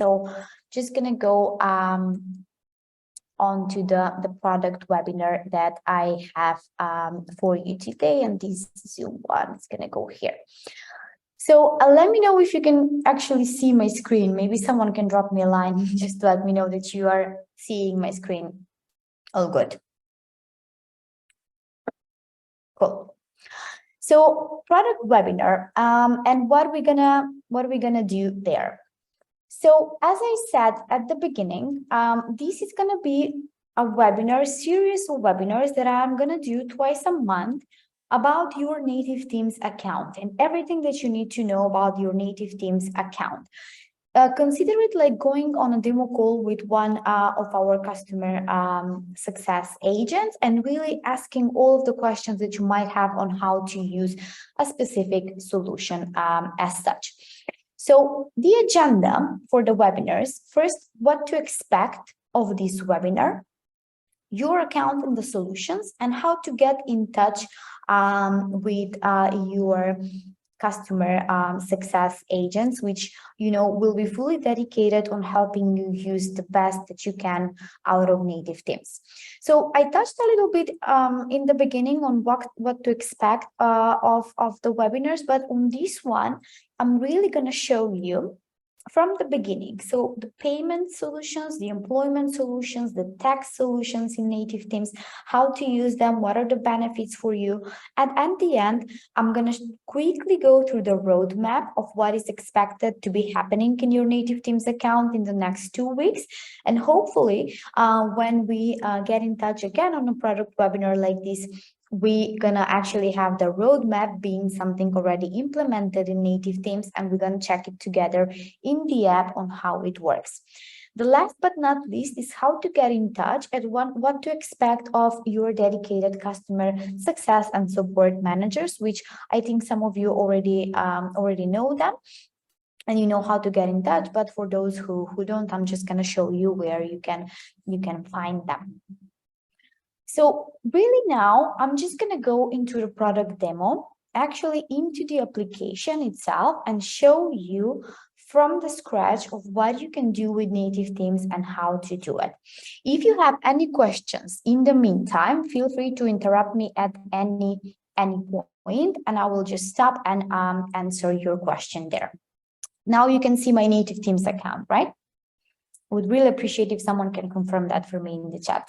So just gonna go onto the product webinar that I have for you today, and this Zoom one is gonna go here. So let me know if you can actually see my screen. Maybe someone can drop me a line just to let me know that you are seeing my screen. All good. Cool. So product webinar, and what are we gonna do there? So as I said at the beginning, this is gonna be a webinar, series of webinars that I'm gonna do twice a month about your Native Themes account and everything that you need to know about your Native Themes account. Consider it like going on a demo call with one of our customer success agents and really asking all of the questions that you might have on how to use a specific solution as such. So the agenda for the webinars, first, what to expect of this webinar, your account and the solutions, and how to get in touch with your customer success agents, which will be fully dedicated on helping you use the best that you can out of Native Themes. So I touched a little bit in the beginning on what to expect of the webinars, but on this one, I'm really going to show you from the beginning. So the payment solutions, the employment solutions, the tax solutions in Native Themes, how to use them, what are the benefits for you. And at the end, I'm going to quickly go through the roadmap of what is expected to be happening in your Native Themes account in the next 2 weeks. And hopefully, when we get in touch again on a product webinar like this, we're gonna actually have the roadmap being something already implemented in Native Themes, and we're gonna check it together in the app on how it works. The last but not least is how to get in touch and what to expect of your dedicated customer success and support managers, which I think some of you already know them and you know how to get in touch. But for those who don't, I'm just gonna show you where you can find them. So really now, I'm just going to go into the product demo, actually into the application itself, and show you from the scratch of what you can do with Native Themes and how to do it. If you have any questions in the meantime, feel free to interrupt me at any point, and I will just stop and answer your question there. Now you can see my Native Themes account, right? I would really appreciate if someone can confirm that for me in the chat.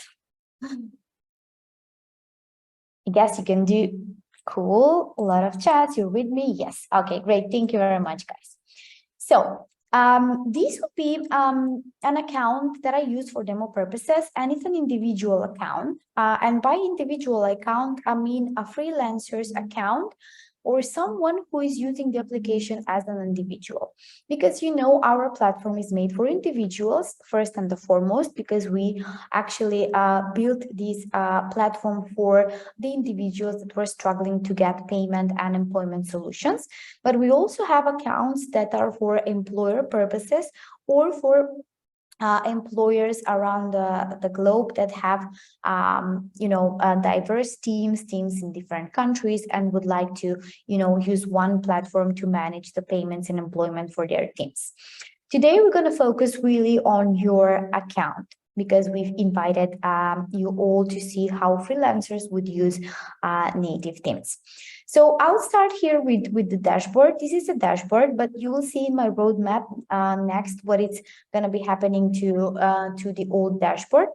I guess you can do. Cool. A lot of chats. You're with me. Yes. Okay, great. Thank you very much, guys. So this would be an account that I use for demo purposes, and it's an individual account. And by individual account, I mean a freelancer's account or someone who is using the application as an individual. Because our platform is made for individuals first and the foremost, because we actually built this platform for the individuals that were struggling to get payment and employment solutions. But we also have accounts that are for employer purposes or for employers around the globe that have diverse teams in different countries and would like to use one platform to manage the payments and employment for their teams. Today we're going to focus really on your account, because we've invited you all to see how freelancers would use Native Themes. So I'll start here with the dashboard. This is a dashboard, but you will see in my roadmap next what it's going to be happening to the old dashboard.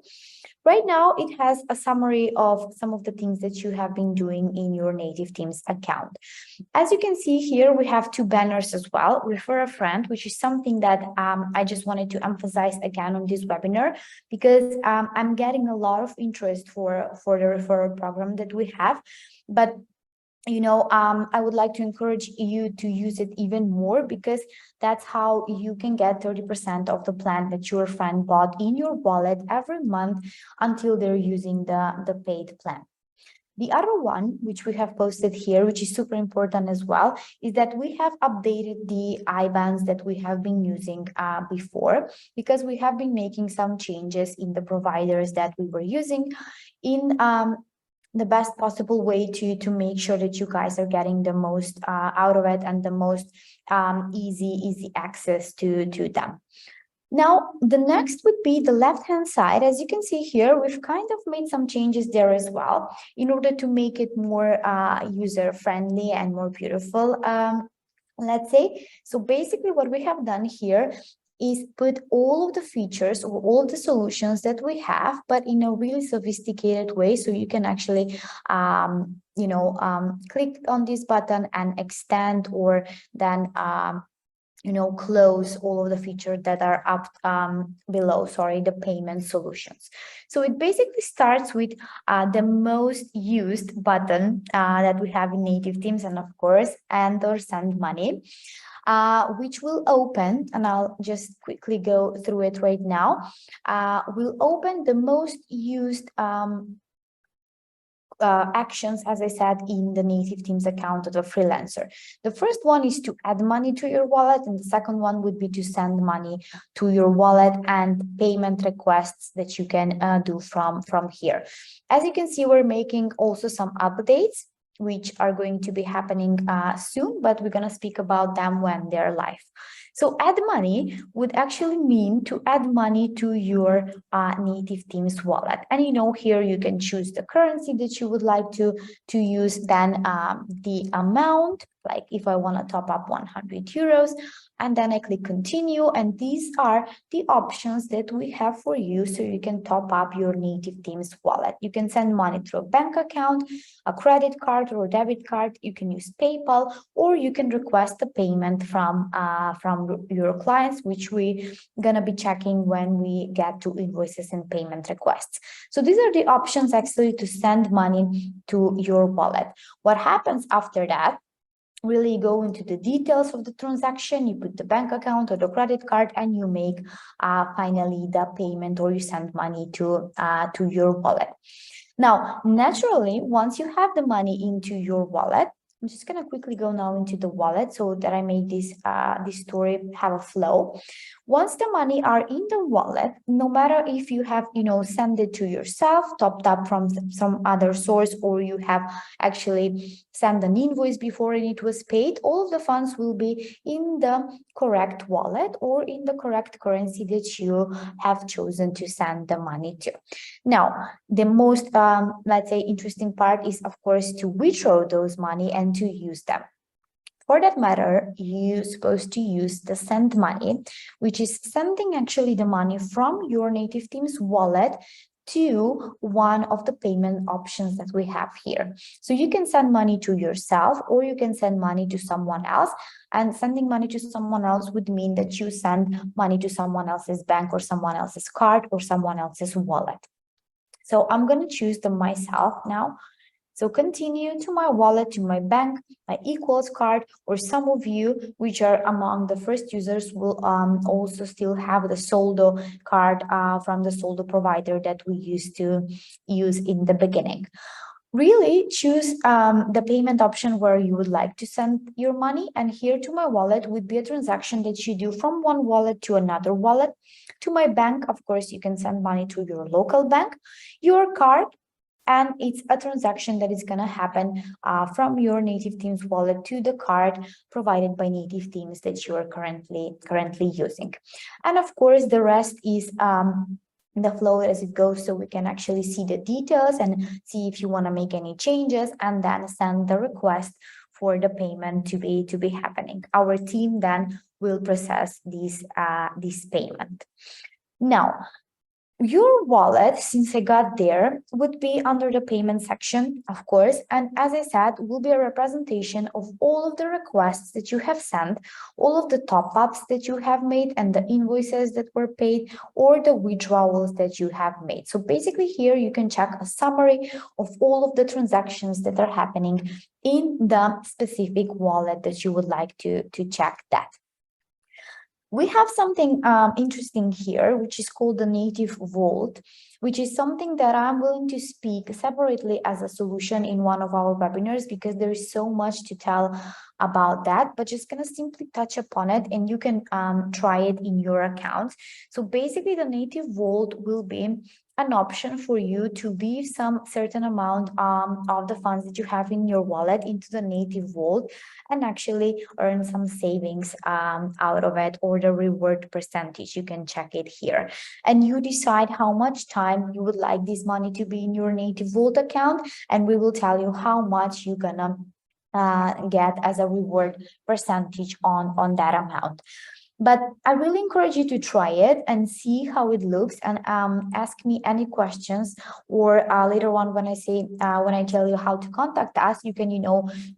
Right now, it has a summary of some of the things that you have been doing in your Native Themes account. As you can see here, we have 2 banners as well. Refer a friend, which is something that I just wanted to emphasize again on this webinar, because I'm getting a lot of interest for the referral program that we have. But I would like to encourage you to use it even more, because that's how you can get 30% of the plan that your friend bought in your wallet every month until they're using the paid plan. The other one, which we have posted here, which is super important as well, is that we have updated the IBANs that we have been using before, because we have been making some changes in the providers that we were using in the best possible way to make sure that you guys are getting the most out of it and the most easy access to them. Now, the next would be the left-hand side. As you can see here, we've kind of made some changes there as well in order to make it more user-friendly and more beautiful, let's say. So basically what we have done here is put all of the features or all of the solutions that we have, but in a really sophisticated way. So you can actually, click on this button and extend or then close all of the features that are up below, the payment solutions. So it basically starts with the most used button that we have in native themes, and of course, and or send money, which will open, and I'll just quickly go through it right now, will open the most used actions, as I said, in the native themes account of the freelancer. The first one is to add money to your wallet, and the second one would be to send money to your wallet and payment requests that you can do from here. As you can see, we're making also some updates which are going to be happening soon, but we're going to speak about them when they're live. So add money would actually mean to add money to your native themes wallet. And here you can choose the currency that you would like to use, then the amount, like if I want to top up 100 euros, and then I click continue. And these are the options that we have for you so you can top up your native themes wallet. You can send money through a bank account, a credit card or a debit card. You can use PayPal, or you can request a payment from your clients, which we're gonna be checking when we get to invoices and payment requests. So these are the options actually to send money to your wallet. What happens after that? Really go into the details of the transaction, you put the bank account or the credit card, and you make finally the payment, or you send money to your wallet. Now, naturally, once you have the money into your wallet, I'm just going to quickly go now into the wallet so that I make this story have a flow. Once the money are in the wallet, no matter if you have, send it to yourself, topped up from some other source, or you have actually sent an invoice before it was paid, all of the funds will be in the correct wallet or in the correct currency that you have chosen to send the money to. Now, the most, let's say, interesting part is, of course, to withdraw those money and to use them. For that matter, you're supposed to use the send money, which is sending actually the money from your native themes wallet to one of the payment options that we have here. So you can send money to yourself, or you can send money to someone else. And sending money to someone else would mean that you send money to someone else's bank or someone else's card or someone else's wallet. So I'm going to choose the myself now. So continue to my wallet, to my bank, my equals card, or some of you, which are among the first users, will also still have the Soldo card from the Soldo provider that we used to use in the beginning. Really choose the payment option where you would like to send your money. And here to my wallet would be a transaction that you do from one wallet to another wallet. To my bank, of course, you can send money to your local bank, your card, and it's a transaction that is going to happen from your native themes wallet to the card provided by native themes that you are currently using. And of course, the rest is the flow as it goes, so we can actually see the details and see if you want to make any changes, and then send the request for the payment to be happening. Our team then will process this payment. Now, your wallet, since I got there, would be under the payment section, of course. And as I said, will be a representation of all of the requests that you have sent, all of the top-ups that you have made, and the invoices that were paid, or the withdrawals that you have made. So basically here you can check a summary of all of the transactions that are happening in the specific wallet that you would like to check that. We have something interesting here, which is called the Native Vault, which is something that I'm willing to speak separately as a solution in one of our webinars, because there is so much to tell about that, but just going to simply touch upon it, and you can try it in your account. So basically, the Native Vault will be an option for you to leave some certain amount of the funds that you have in your wallet into the native vault and actually earn some savings out of it, or the reward percentage. You can check it here, and you decide how much time you would like this money to be in your native vault account, and we will tell you how much you're gonna get as a reward percentage on that amount. But I really encourage you to try it and see how it looks, and ask me any questions, or later on when I tell you how to contact us, you can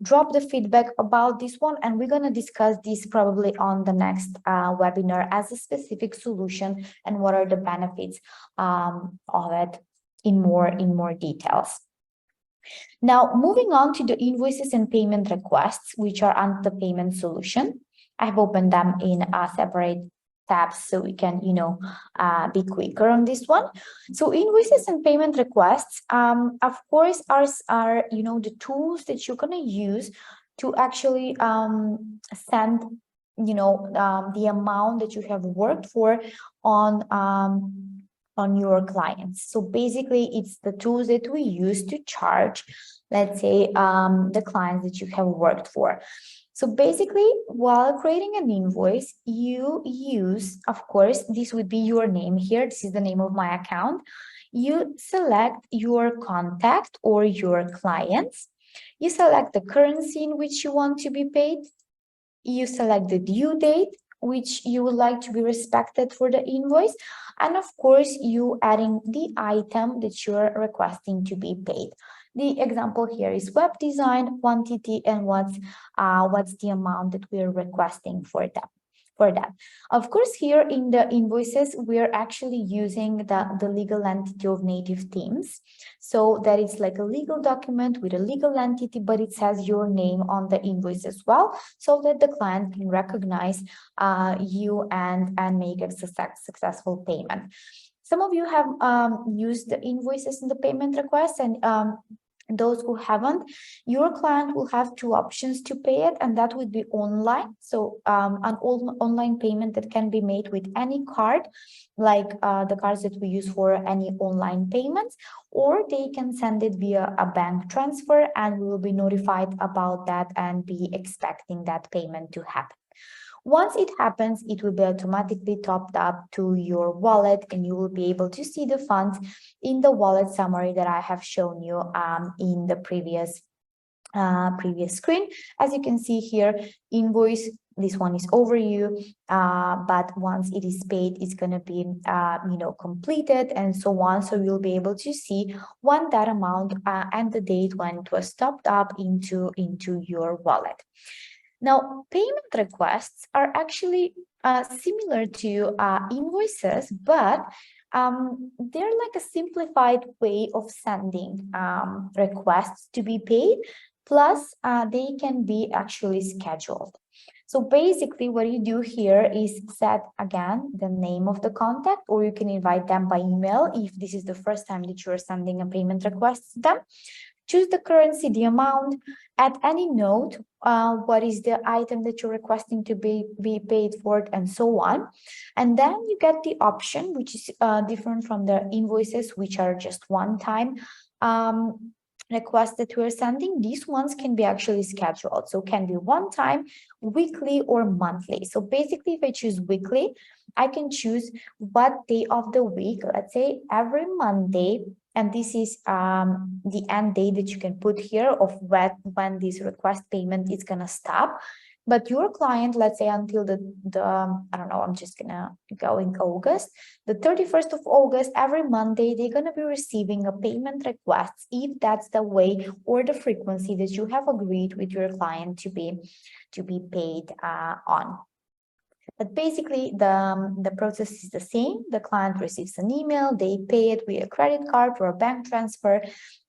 drop the feedback about this one, and we're going to discuss this probably on the next webinar as a specific solution and what are the benefits of it in more details. Now, moving on to the invoices and payment requests, which are under the payment solution. I've opened them in separate tabs so we can, be quicker on this one. So invoices and payment requests, of course, are the tools that you're going to use to actually send, the amount that you have worked for on your clients. So basically, it's the tools that we use to charge, let's say, the clients that you have worked for. So basically, while creating an invoice, you use, of course, this would be your name here. This is the name of my account. You select your contact or your clients. You select the currency in which you want to be paid. You select the due date, which you would like to be respected for the invoice. And of course, you adding the item that you're requesting to be paid. The example here is web design, quantity, and what's the amount that we're requesting for that. Of course, here in the invoices, we're actually using the legal entity of Native Themes. So that is like a legal document with a legal entity, but it says your name on the invoice as well, so that the client can recognize you and make a successful payment. Some of you have used the invoices in the payment request, and those who haven't, your client will have two options to pay it, and that would be online. So an online payment that can be made with any card, like the cards that we use for any online payments, or they can send it via a bank transfer, and we will be notified about that and be expecting that payment to happen. Once it happens, it will be automatically topped up to your wallet, and you will be able to see the funds in the wallet summary that I have shown you in the previous screen. As you can see here, invoice, this one is overdue, but once it is paid, it's going to be completed, and so on. So you'll be able to see when that amount and the date when it was topped up into your wallet. Now, payment requests are actually similar to invoices, but they're like a simplified way of sending requests to be paid, plus they can be actually scheduled. So basically what you do here is set, again, the name of the contact, or you can invite them by email if this is the first time that you're sending a payment request to them. Choose the currency, the amount, add any note, what is the item that you're requesting to be paid for, and so on. And then you get the option, which is different from the invoices, which are just one-time requests that we're sending. These ones can be actually scheduled. So can be one time, weekly, or monthly. So basically, if I choose weekly, I can choose what day of the week, let's say every Monday. And this is the end date that you can put here of when this request payment is going to stop. But your client, let's say until the I don't know, I'm just going to go in August, the 31st of August, every Monday, they're going to be receiving a payment request if that's the way or the frequency that you have agreed with your client to be paid on. But basically, the process is the same. The client receives an email, they pay it with a credit card or a bank transfer,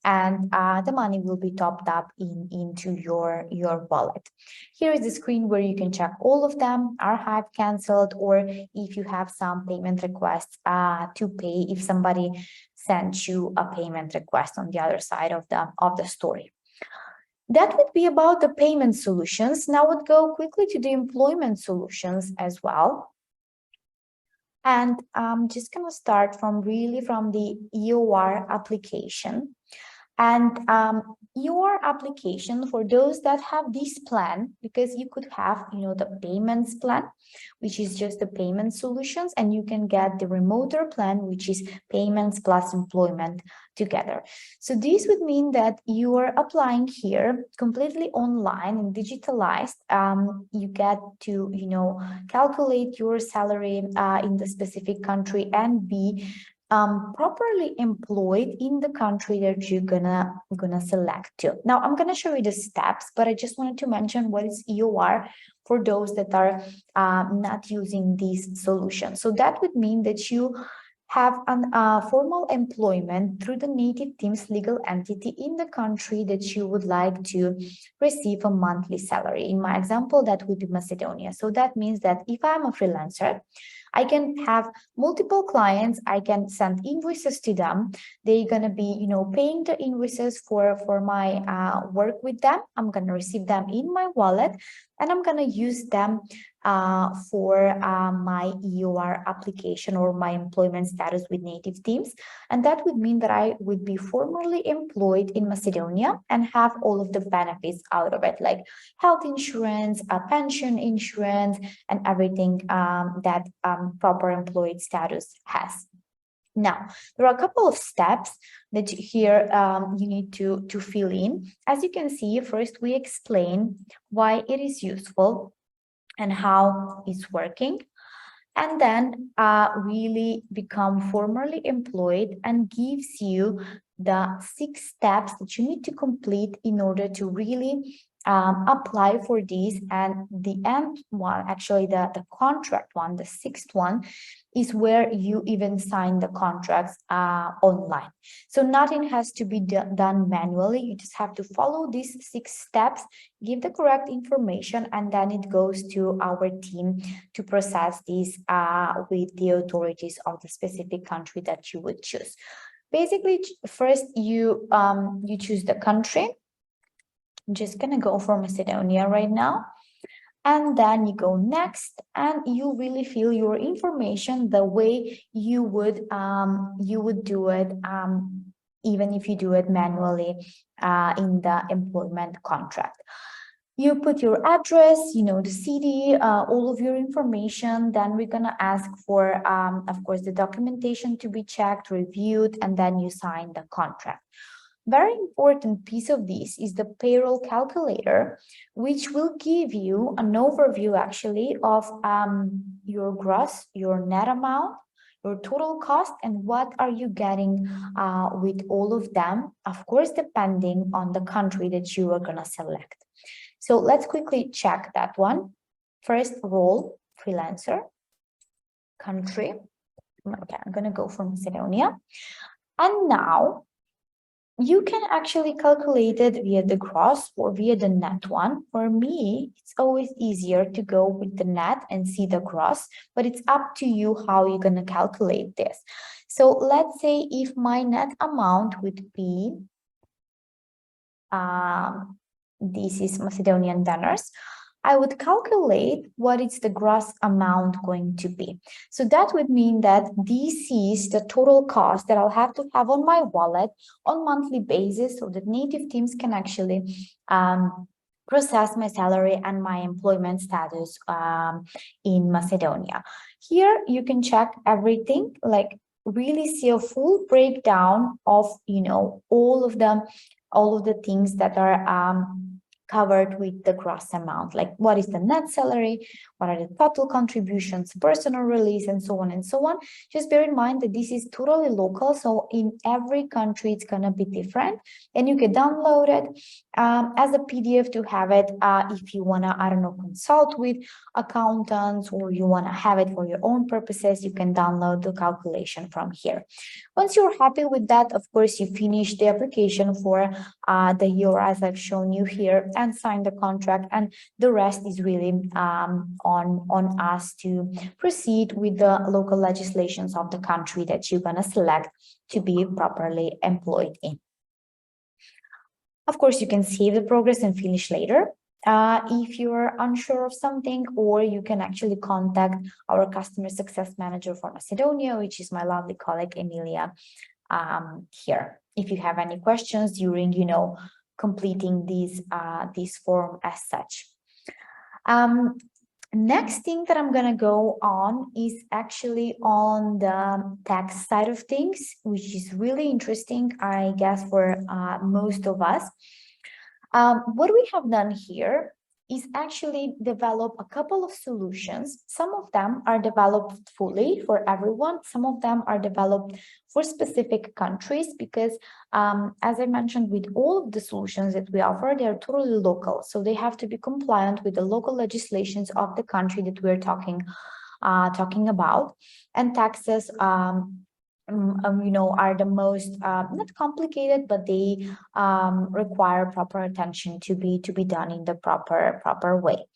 and the money will be topped up into your wallet. Here is the screen where you can check all of them, archive, canceled, or if you have some payment requests to pay, if somebody sent you a payment request on the other side of the story. That would be about the payment solutions. Now we'll go quickly to the employment solutions as well. And I'm just going to start from the EOR application. And your application, for those that have this plan, because you could have, the payments plan, which is just the payment solutions, and you can get the remoter plan, which is payments plus employment together. So this would mean that you are applying here completely online and digitalized. You get to, calculate your salary in the specific country and be properly employed in the country that you're gonna select to. Now I'm gonna show you the steps, but I just wanted to mention what is EOR for those that are not using these solutions. So that would mean that you have an formal employment through the native team's legal entity in the country that you would like to receive a monthly salary. In my example, that would be Macedonia. So that means that if I'm a freelancer, I can have multiple clients. I can send invoices to them. They're gonna be, paying the invoices for my work with them. I'm gonna receive them in my wallet, and I'm gonna use them for my EOR application or my employment status with native teams. And that would mean that I would be formally employed in Macedonia and have all of the benefits out of it, like health insurance, pension insurance, and everything that proper employed status has. Now, there are a couple of steps that here you need to fill in. As you can see, first we explain why it is useful and how it's working, and then really become formally employed and gives you the 6 steps that you need to complete in order to really apply for these. And the end one, actually the contract one, the 6th one, is where you even sign the contracts online. So nothing has to be done manually. You just have to follow these 6 steps, give the correct information, and then it goes to our team to process these with the authorities of the specific country that you would choose. Basically, first you choose the country. I'm just gonna go for Macedonia right now. And then you go next, and you really fill your information the way you would do it, even if you do it manually in the employment contract. You put your address, the city, all of your information. Then we're gonna ask for, of course, the documentation to be checked, reviewed, and then you sign the contract. Very important piece of this is the payroll calculator, which will give you an overview actually of your gross, your net amount, your total cost, and what are you getting with all of them, of course, depending on the country that you are gonna select. So let's quickly check that one. First, role, freelancer, country. Okay, I'm gonna go for Macedonia. And now, you can actually calculate it via the gross or via the net one. For me, it's always easier to go with the net and see the gross, but it's up to you how you're going to calculate this. So let's say if my net amount would be, this is Macedonian dinars, I would calculate what is the gross amount going to be. So that would mean that this is the total cost that I'll have to have on my wallet on monthly basis, so that native teams can actually process my salary and my employment status in Macedonia. Here you can check everything, like really see a full breakdown of all of the things that are covered with the gross amount, like what is the net salary, what are the total contributions, personal release, and so on and so on. Just bear in mind that this is totally local, so in every country it's going to be different, and you can download it as a PDF to have it if you want to, I don't know, consult with accountants, or you want to have it for your own purposes. You can download the calculation from here. Once you're happy with that, of course, you finish the application for the year as I've shown you here, and sign the contract, and the rest is really on us to proceed with the local legislations of the country that you're going to select to be properly employed in. Of course, you can save the progress and finish later. if you're unsure of something, or you can actually contact our customer success manager for Macedonia, which is my lovely colleague Emilia here. If you have any questions during, completing this form as such. Next thing that I'm gonna go on is actually on the tax side of things, which is really interesting, I guess, for most of us. What we have done here is actually develop a couple of solutions. Some of them are developed fully for everyone. Some of them are developed for specific countries because, as I mentioned, with all of the solutions that we offer, they are totally local. So they have to be compliant with the local legislations of the country that we're talking about. And taxes, are the most not complicated, but they require proper attention to be done in the proper way.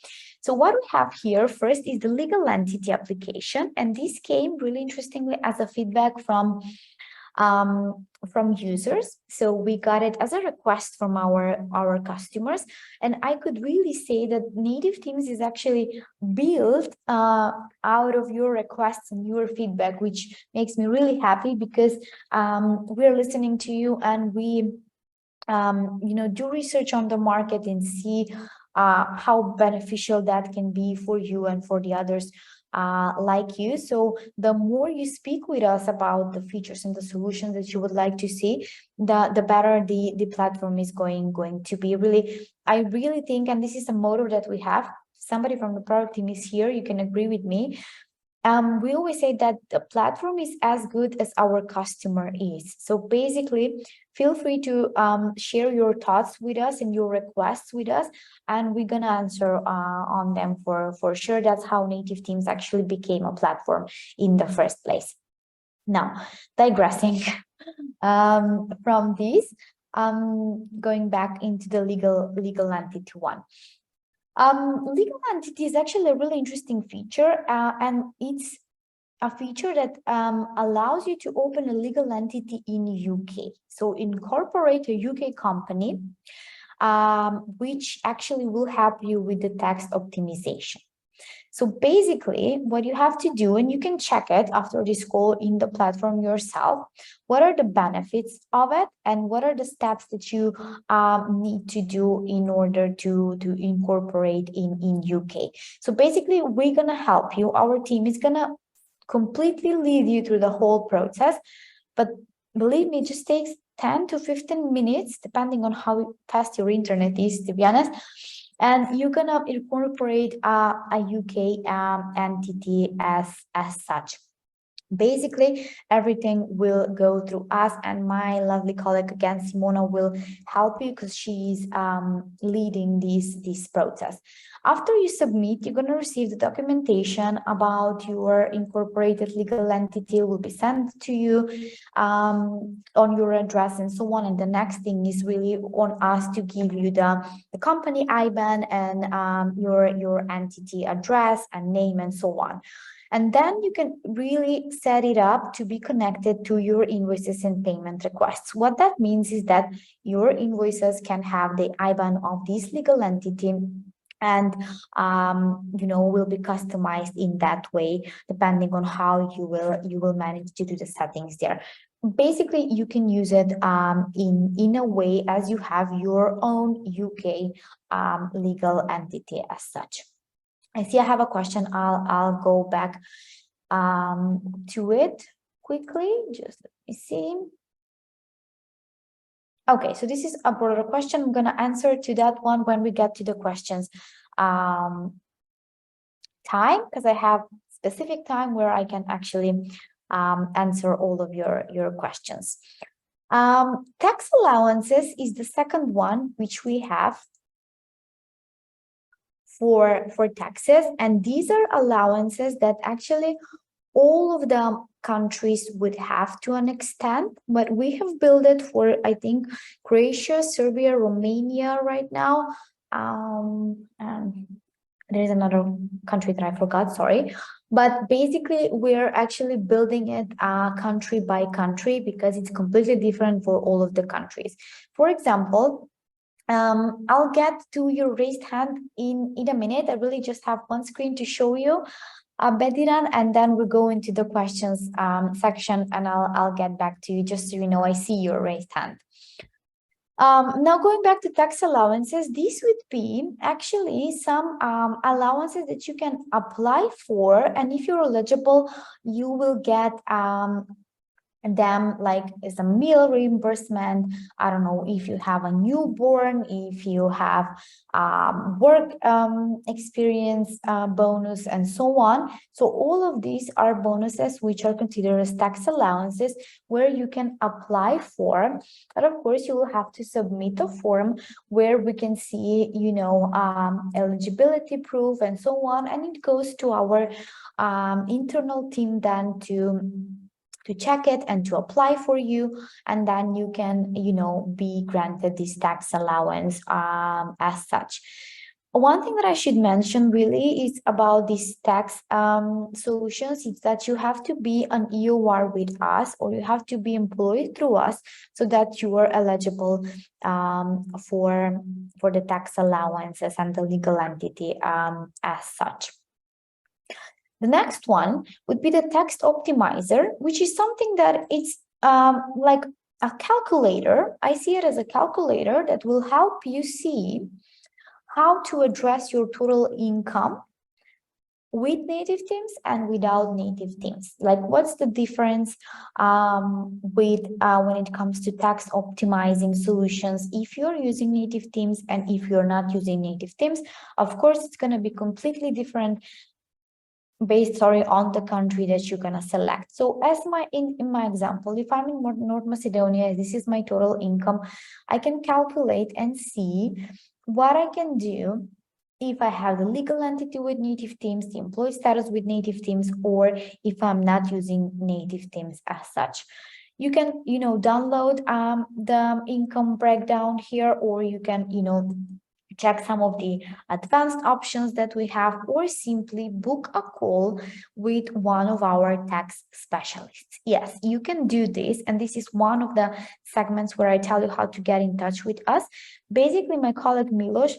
So what we have here first is the legal entity application, and this came really interestingly as a feedback from users. So we got it as a request from our customers, and I could really say that Native Themes is actually built out of your requests and your feedback, which makes me really happy because we're listening to you, and we do research on the market and see how beneficial that can be for you and for the others like you. So the more you speak with us about the features and the solutions that you would like to see, the better the platform is going to be. I really think, and this is a motto that we have, somebody from the product team is here, you can agree with me. We always say that the platform is as good as our customer is. So basically, feel free to share your thoughts with us and your requests with us, and we're gonna answer on them for sure. That's how Native Themes actually became a platform in the first place. Now, digressing from this, going back into the legal entity one. Legal entity is actually a really interesting feature, and it's a feature that allows you to open a legal entity in UK. So incorporate a UK company, which actually will help you with the tax optimization. So basically, what you have to do, and you can check it after this call in the platform yourself, what are the benefits of it and what are the steps that you need to do in order to incorporate in UK. So basically, we're going to help you. Our team is going to completely lead you through the whole process. But believe me, it just takes 10 to 15 minutes, depending on how fast your internet is, to be honest. And you're gonna incorporate a UK entity as such. Basically, everything will go through us, and my lovely colleague again, Simona, will help you because she's leading this process. After you submit, you're going to receive the documentation about your incorporated legal entity will be sent to you on your address and so on. And the next thing is really on us to give you the company IBAN and your entity address and name and so on. And then you can really set it up to be connected to your invoices and payment requests. What that means is that your invoices can have the IBAN of this legal entity, and will be customized in that way, depending on how you will manage to do the settings there. Basically, you can use it in a way as you have your own UK legal entity as such. I see I have a question. I'll go back to it quickly. Just let me see. Okay, so this is a broader question. I'm going to answer to that one when we get to the questions time, because I have specific time where I can actually answer all of your questions. Tax allowances is the second one which we have for taxes, and these are allowances that actually all of the countries would have to an extent, but we have built it for, I think, Croatia, Serbia, Romania right now, and there is another country that I forgot, sorry. But basically, we're actually building it country by country because it's completely different for all of the countries. For example, I'll get to your raised hand in a minute. I really just have one screen to show you, Bediran, and then we go into the questions section, and I'll get back to you just so you know I see your raised hand. Now going back to tax allowances, these would be actually some allowances that you can apply for, and if you're eligible, you will get them like as a meal reimbursement. I don't know if you have a newborn, if you have work experience bonus, and so on. So all of these are bonuses which are considered as tax allowances where you can apply for. But of course, you will have to submit a form where we can see, you know, eligibility proof and so on, and it goes to our internal team then to check it and to apply for you, and then you can, you know, be granted this tax allowance as such. One thing that I should mention really is about these tax solutions is that you have to be an EOR with us, or you have to be employed through us so that you are eligible for the tax allowances and the legal entity as such. The next one would be the tax optimizer, which is something that it's like a calculator. I see it as a calculator that will help you see how to address your total income with native teams and without native teams. Like, what's the difference with when it comes to tax optimizing solutions if you're using native teams and if you're not using native teams? Of course, it's going to be completely different based on the country that you're going to select. So as in my example, if I'm in North Macedonia, this is my total income, I can calculate and see what I can do if I have the legal entity with native teams, the employee status with native teams, or if I'm not using native teams as such. You can, you know, download the income breakdown here, or you can, you know, check some of the advanced options that we have, or simply book a call with one of our tax specialists. Yes, you can do this. And this is one of the segments where I tell you how to get in touch with us. Basically, my colleague Milos,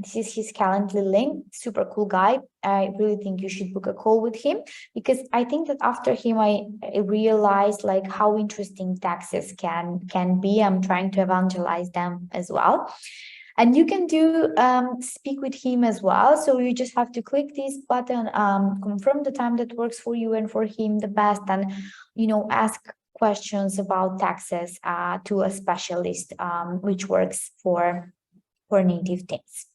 this is his Calendly link, super cool guy. I really think you should book a call with him, because I think that after him, I realized like how interesting taxes can be. I'm trying to evangelize them as well. And you can do speak with him as well. So you just have to click this button, confirm the time that works for you and for him the best, and, you know, ask questions about taxes to a specialist, which works for native teams.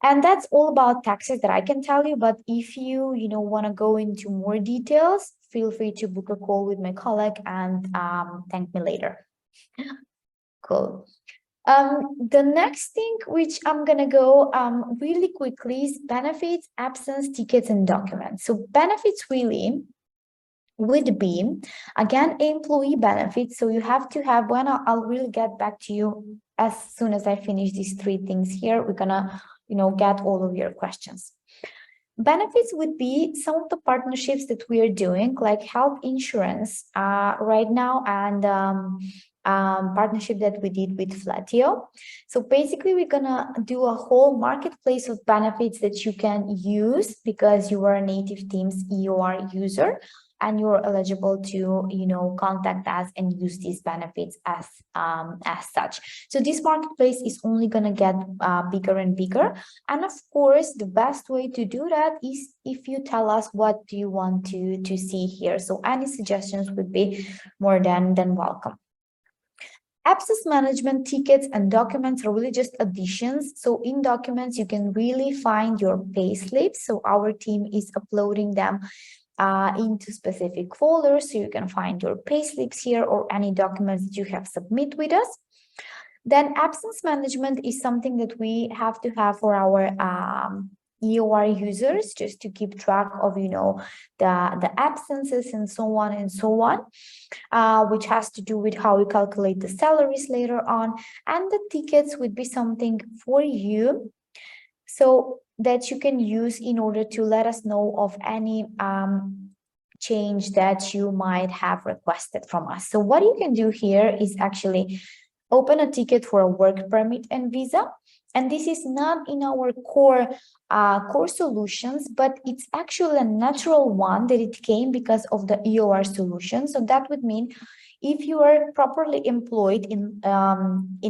And that's all about taxes that I can tell you. But if you, you know, want to go into more details, feel free to book a call with my colleague and thank me later. Cool. The next thing which I'm gonna go really quickly is benefits, absence, tickets, and documents. So benefits really would be, again, employee benefits. So you have to have one. I'll really get back to you as soon as I finish these three things here. We're gonna, you know, get all of your questions. Benefits would be some of the partnerships that we are doing, like health insurance right now, and partnership that we did with Flatio. So basically, we're gonna do a whole marketplace of benefits that you can use because you are a native teams EOR user, and you're eligible to, you know, contact us and use these benefits as such. So this marketplace is only going to get bigger and bigger. And of course, the best way to do that is if you tell us what do you want to see here. So any suggestions would be more than welcome. Absence management, tickets, and documents are really just additions. So in documents, you can really find your pay slips. So our team is uploading them into specific folders, so you can find your pay slips here or any documents that you have submit with us. Then absence management is something that we have to have for our EOR users, just to keep track of, you know, the absences and so on, which has to do with how we calculate the salaries later on. And the tickets would be something for you, so that you can use in order to let us know of any change that you might have requested from us. So what you can do here is actually open a ticket for a work permit and visa. And this is not in our core solutions, but it's actually a natural one that it came because of the EOR solution. So that would mean if you are properly employed in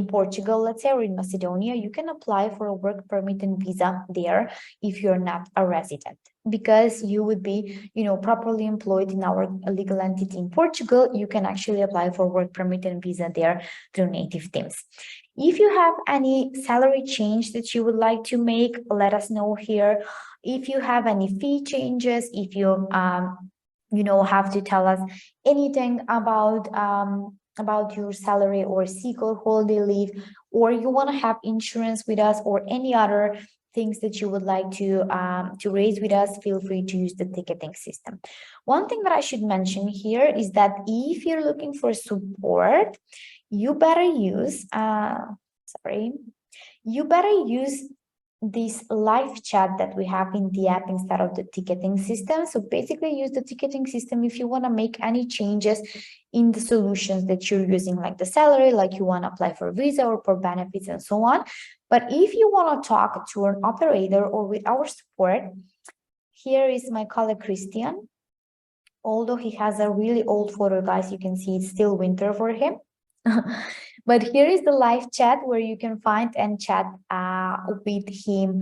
Portugal, let's say, or in Macedonia, you can apply for a work permit and visa there if you're not a resident, because you would be, properly employed in our legal entity in Portugal. You can actually apply for work permit and visa there through Native Teams. If you have any salary change that you would like to make, let us know here. If you have any fee changes, if you have to tell us anything about your salary or sick or holiday leave, or you want to have insurance with us, or any other things that you would like to raise with us, feel free to use the ticketing system. One thing that I should mention here is that if you're looking for support, you better use this live chat that we have in the app instead of the ticketing system. So basically use the ticketing system if you want to make any changes in the solutions that you're using, like the salary, like you want to apply for visa or for benefits and so on. But if you want to talk to an operator or with our support, here is my colleague Christian. Although he has a really old photo, guys, you can see it's still winter for him. But here is the live chat where you can find and chat with him.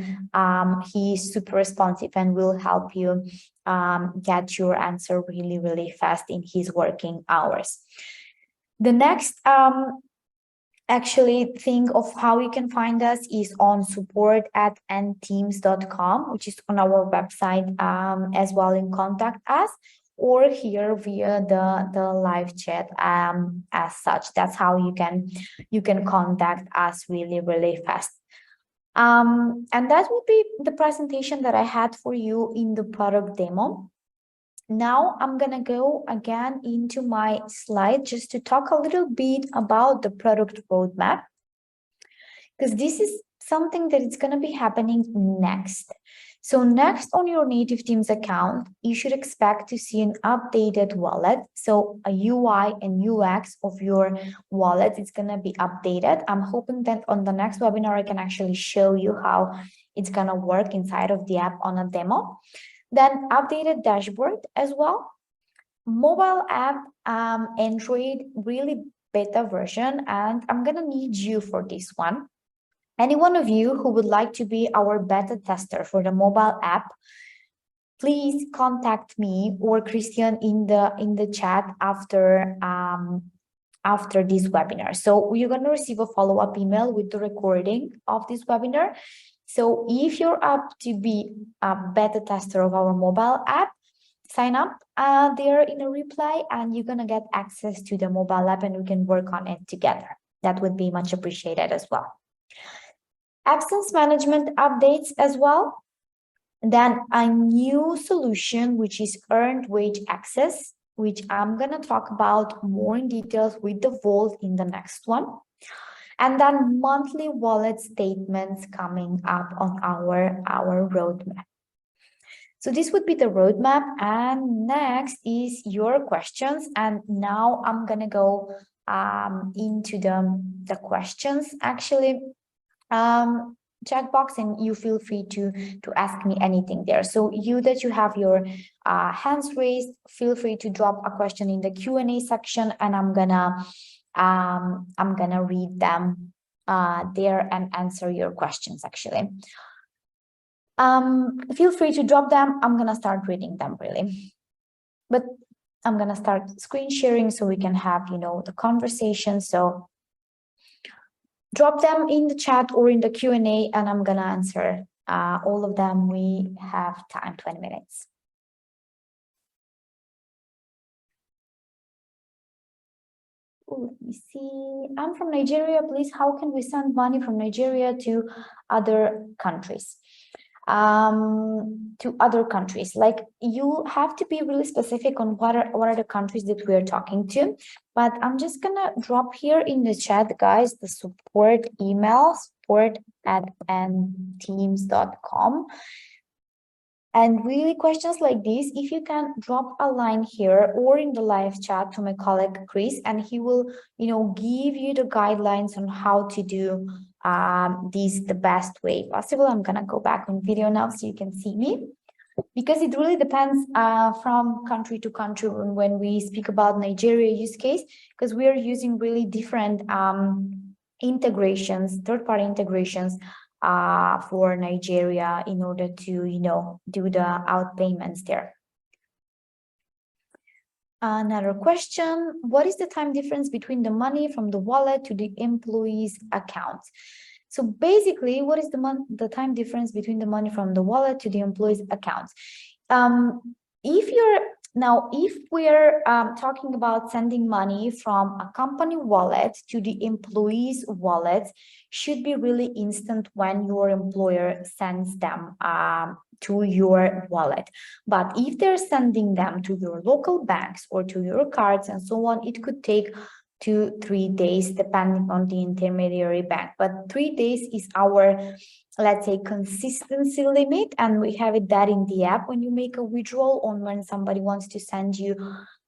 He's super responsive and will help you get your answer really, really fast in his working hours. The next actually thing of how you can find us is on support@nteams.com, which is on our website as well, in contact us, or here via the live chat as such. That's how you can contact us really, really fast. And that would be the presentation that I had for you in the product demo. Now I'm gonna go again into my slide just to talk a little bit about the product roadmap, because this is something that is gonna be happening next. So next on your Native Teams account, you should expect to see an updated wallet. So a UI and UX of your wallet is going to be updated. I'm hoping that on the next webinar, I can actually show you how it's going to work inside of the app on a demo. Then updated dashboard as well. Mobile app, Android, really beta version. And I'm going to need you for this one. Any one of you who would like to be our beta tester for the mobile app, please contact me or Christian in the chat after this webinar. So you're going to receive a follow-up email with the recording of this webinar. So if you're up to be a beta tester of our mobile app, sign up there in a reply, and you're going to get access to the mobile app and we can work on it together. That would be much appreciated as well. Absence management updates as well. Then a new solution, which is earned wage access, which I'm going to talk about more in details with the Vault in the next one. And then monthly wallet statements coming up on our roadmap. So this would be the roadmap. And next is your questions. And now I'm going to go into the questions, actually. Chat box, and you feel free to ask me anything there. So you have your hands raised, feel free to drop a question in the Q&A section, and I'm gonna read them there and answer your questions. Actually, feel free to drop them. I'm gonna start reading them really, but I'm gonna start screen sharing so we can have the conversation. So drop them in the chat or in the Q&A, and I'm going to answer all of them. We have time, 20 minutes. Ooh, let me see. I'm from Nigeria. Please, how can we send money from Nigeria to other countries? Like, you have to be really specific on what are the countries that we are talking to. But I'm just gonna drop here in the chat, guys, the support email, support@nteams.com. And really questions like this, if you can drop a line here or in the live chat to my colleague Chris, and he will, give you the guidelines on how to do this the best way possible. I'm gonna go back on video now so you can see me, because it really depends from country to country when we speak about Nigeria use case, because we are using really different integrations, third-party integrations for Nigeria in order to, do the out payments there. Another question, what is the time difference between the money from the wallet to the employee's account? So basically, what is the time difference between the money from the wallet to the employee's account? If we're talking about sending money from a company wallet to the employee's wallet, should be really instant when your employer sends them to your wallet. But if they're sending them to your local banks or to your cards and so on, it could take 2-3 days depending on the intermediary bank. But 3 days is our, let's say, consistency limit, and we have it that in the app when you make a withdrawal on when somebody wants to send you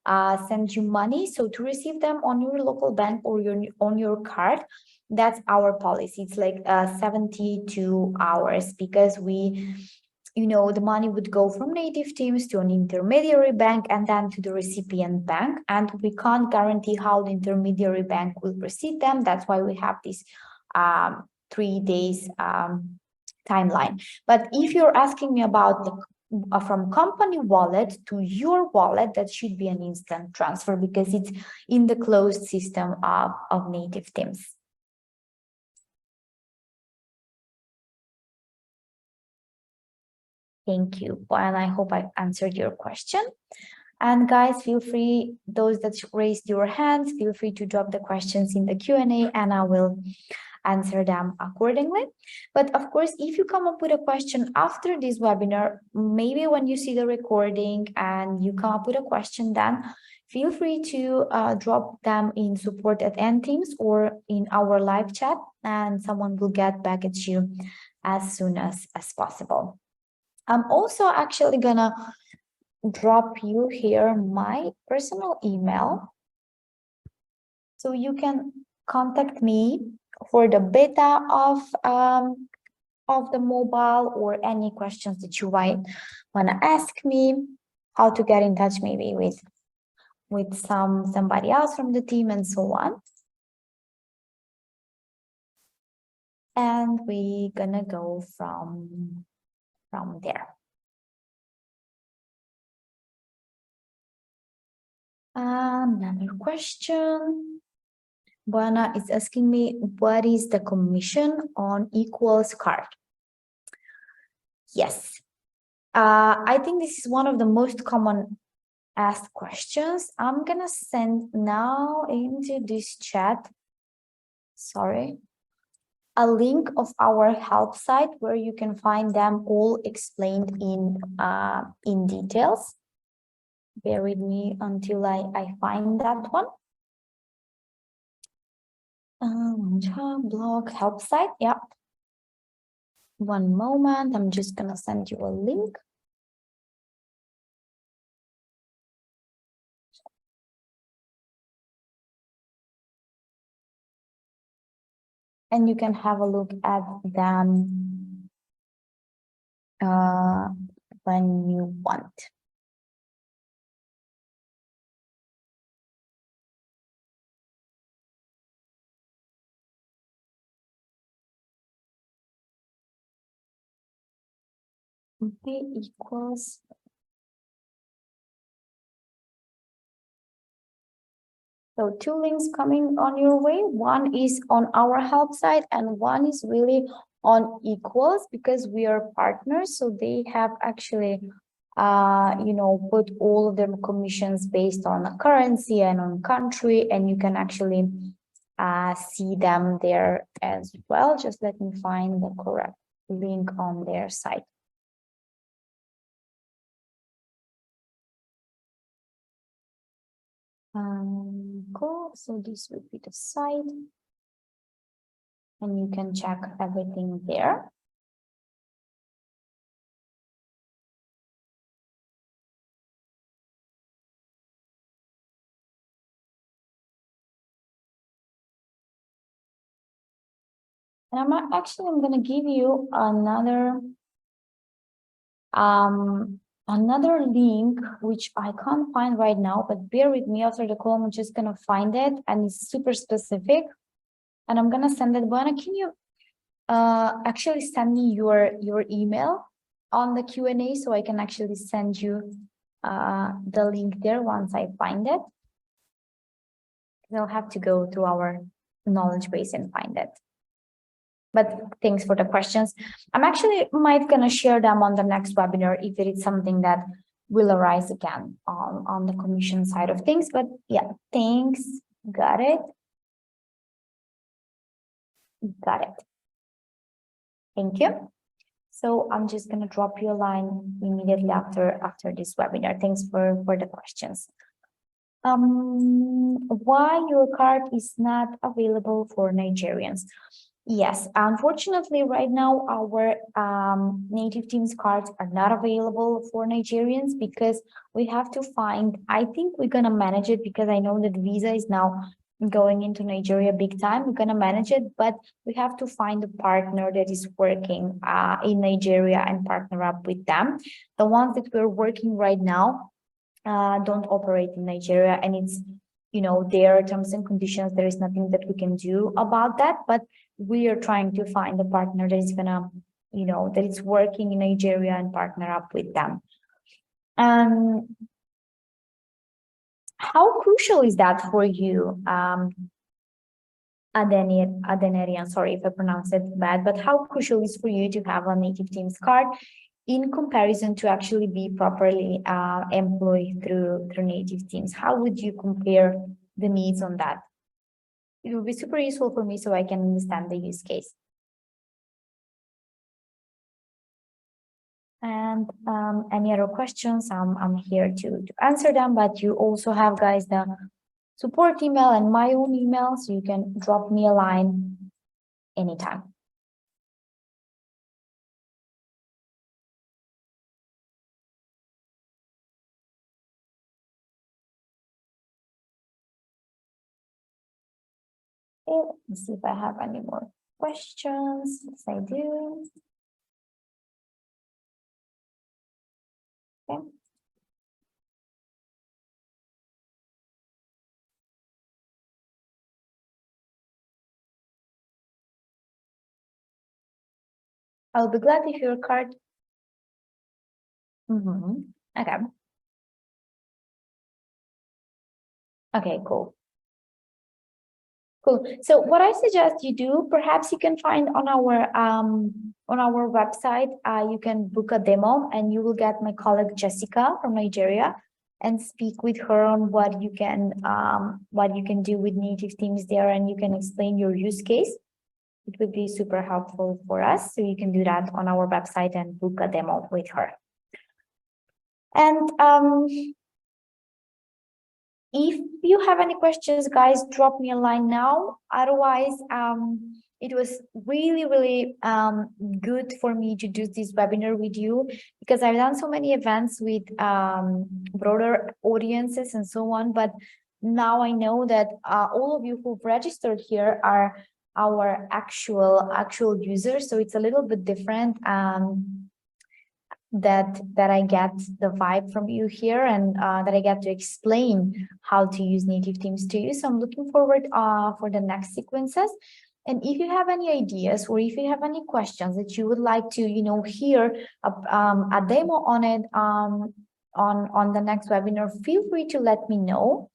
money. So to receive them on your local bank or on your card, that's our policy. It's like 72 hours, because the money would go from native teams to an intermediary bank and then to the recipient bank. And we can't guarantee how the intermediary bank will receive them. That's why we have this 3 days timeline. But if you're asking me about from company wallet to your wallet, that should be an instant transfer because it's in the closed system of native teams. Thank you, and I hope I answered your question. And guys, feel free, those that raised your hands, feel free to drop the questions in the Q&A and I will answer them accordingly. But of course, if you come up with a question after this webinar, maybe when you see the recording and you come up with a question, then feel free to drop them in support@nteams or in our live chat, and someone will get back at you as soon as possible. I'm also actually gonna drop you here my personal email, so you can contact me for the beta of the mobile or any questions that you might want to ask me, how to get in touch maybe with somebody else from the team and so on. And we're gonna go from there. Another question. Buana is asking me, what is the commission on Equals card? Yes, I think this is one of the most common asked questions. I'm gonna send now into this chat, sorry, a link of our help site where you can find them all explained in details. Bear with me until I find that one. Blog help site, yeah. One moment, I'm just gonna send you a link. And you can have a look at them when you want. Okay, equals. So 2 links coming on your way. One is on our help site and one is really on Equals, because we are partners. So they have actually, put all of their commissions based on a currency and on country, and you can actually see them there as well. Just let me find the correct link on their site. Cool. So this would be the site, and you can check everything there. And I'm going to give you another link, which I can't find right now, but bear with me. After the call, I'm just going to find it, and it's super specific, and I'm going to send it. Buena, can you actually send me your email on the Q&A so I can actually send you the link there once I find it? I'll have to go to our knowledge base and find it. But thanks for the questions. I'm actually might gonna share them on the next webinar if it is something that will arise again on the commission side of things. But yeah, thanks. Got it. Got it. Thank you. So I'm just gonna drop you a line immediately after this webinar. Thanks for the questions. Why your card is not available for Nigerians? Yes, unfortunately, right now our native teams cards are not available for Nigerians because we have to find. I think we're gonna manage it because I know that Visa is now going into Nigeria big time. We're gonna manage it, but we have to find a partner that is working in Nigeria and partner up with them. The ones that we're working right now don't operate in Nigeria, and it's, you know, their terms and conditions. There is nothing that we can do about that, but we are trying to find a partner that is gonna, you know, that is working in Nigeria and partner up with them. How crucial is that for you, Adenerian? Sorry if I pronounced it bad, but how crucial is for you to have a native teams card in comparison to actually be properly employed through native teams? How would you compare the needs on that? It would be super useful for me so I can understand the use case. And any other questions, I'm here to answer them, but you also have, guys, the support email and my own email, so you can drop me a line anytime. Okay, let's see if I have any more questions. Yes, I do. Okay. I'll be glad if your card. Okay. Okay, cool. Cool. So what I suggest you do, perhaps you can find on our website, you can book a demo and you will get my colleague Jessica from Nigeria and speak with her on what you can do with native teams there, and you can explain your use case. It would be super helpful for us. So you can do that on our website and book a demo with her. And if you have any questions, guys, drop me a line now. Otherwise, it was really good for me to do this webinar with you because I've done so many events with broader audiences and so on. But now I know that all of you who've registered here are our actual users. So it's a little bit different. That I get the vibe from you here, and that I get to explain how to use native teams to you. So I'm looking forward for the next sequences. And if you have any ideas or if you have any questions that you would like to, you know, hear a demo on it on the next webinar, feel free to let me know.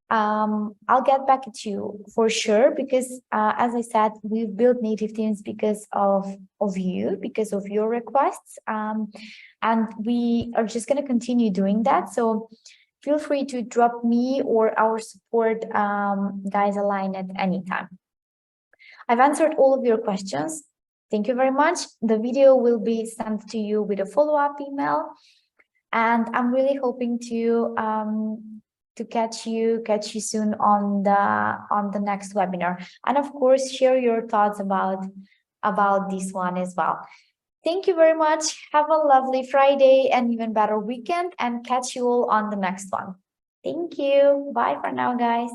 I'll get back at you for sure, because as I said, we've built native teams because of you, because of your requests, and we are just going to continue doing that. So feel free to drop me or our support guys a line at any time. I've answered all of your questions. Thank you very much. The video will be sent to you with a follow-up email, and I'm really hoping to catch you soon on the next webinar. And of course, share your thoughts about this one as well. Thank you very much. Have a lovely Friday and even better weekend, and catch you all on the next one. Thank you. Bye for now, guys.